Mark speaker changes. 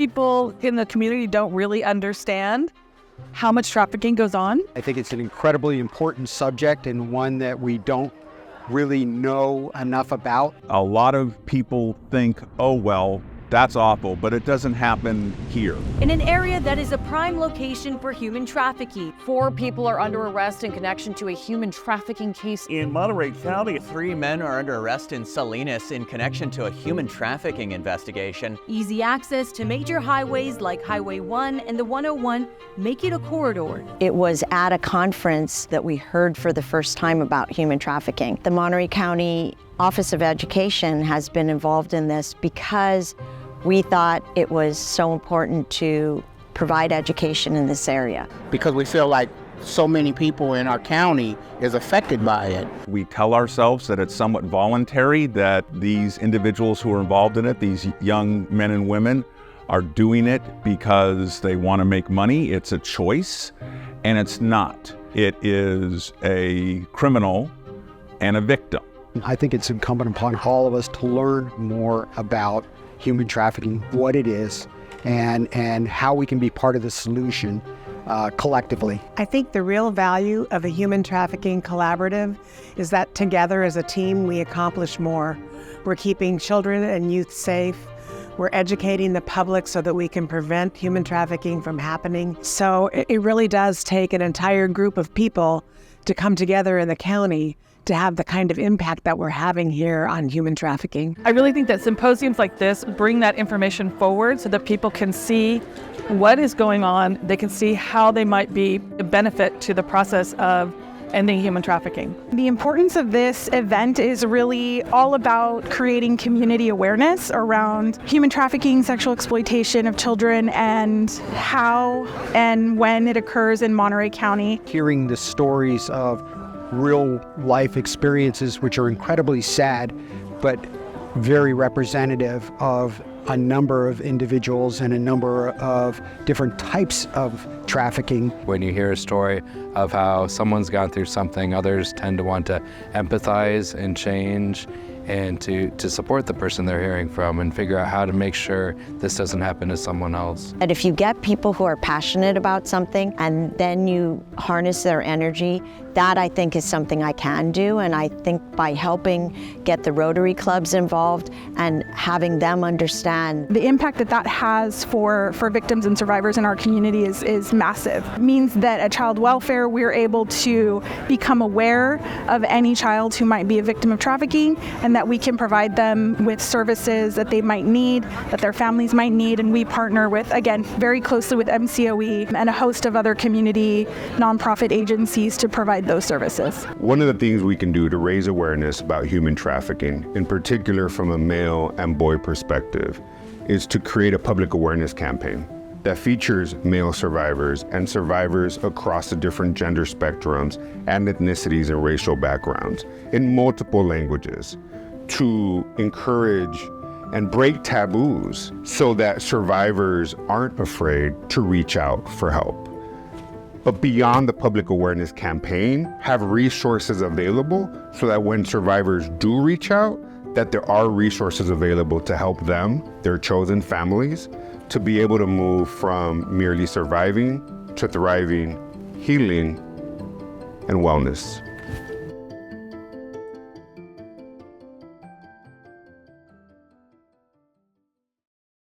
Speaker 1: people in the community don't really understand how much trafficking goes on.
Speaker 2: I think it's an incredibly important subject and one that we don't really know enough about.
Speaker 3: A lot of people think, oh, well, that's awful, but it doesn't happen here.
Speaker 4: In an area that is a prime location for human trafficking. 4 people are under arrest in connection to a human trafficking case.
Speaker 5: In Monterey County,
Speaker 6: 3 men are under arrest in Salinas in connection to a human trafficking investigation.
Speaker 4: Easy access to major highways like Highway 1 and the 101 make it a corridor.
Speaker 7: It was at a conference that we heard for the first time about human trafficking. The Monterey County Office of Education has been involved in this because we thought it was so important to provide education in this area.
Speaker 8: Because we feel like so many people in our county is affected by it.
Speaker 3: We tell ourselves that it's somewhat voluntary, that these individuals who are involved in it, these young men and women, are doing it because they want to make money. It's a choice, and it's not. It is a criminal and a victim.
Speaker 2: I think it's incumbent upon all of us to learn more about human trafficking, what it is, and how we can be part of the solution collectively.
Speaker 9: I think the real value of a human trafficking collaborative is that together as a team we accomplish more. We're keeping children and youth safe. We're educating the public so that we can prevent human trafficking from happening. So it really does take an entire group of people to come together in the county to have the kind of impact that we're having here on human trafficking.
Speaker 1: I really think that symposiums like this bring that information forward so that people can see what is going on. They can see how they might be a benefit to the process of ending human trafficking.
Speaker 10: The importance of this event is really all about creating community awareness around human trafficking, sexual exploitation of children, and how and when it occurs in Monterey County.
Speaker 2: Hearing the stories of real life experiences, which are incredibly sad, but very representative of a number of individuals and a number of different types of trafficking.
Speaker 11: When you hear a story of how someone's gone through something, others tend to want to empathize and change and to support the person they're hearing from and figure out how to make sure this doesn't happen to someone else.
Speaker 7: And if you get people who are passionate about something and then you harness their energy, that I think is something I can do. And I think by helping get the Rotary clubs involved and having them understand.
Speaker 10: The impact that that has for victims and survivors in our community is massive. It means that at Child Welfare, we're able to become aware of any child who might be a victim of trafficking, and that we can provide them with services that they might need, that their families might need. And we partner with, again, very closely with MCOE and a host of other community nonprofit agencies to provide those services.
Speaker 12: One of the things we can do to raise awareness about human trafficking, in particular from a male and boy perspective, is to create a public awareness campaign that features male survivors and survivors across the different gender spectrums and ethnicities and racial backgrounds in multiple languages, to encourage and break taboos so that survivors aren't afraid to reach out for help. But beyond the public awareness campaign, have resources available so that when survivors do reach out, that there are resources available to help them, their chosen families, to be able to move from merely surviving to thriving, healing, and wellness.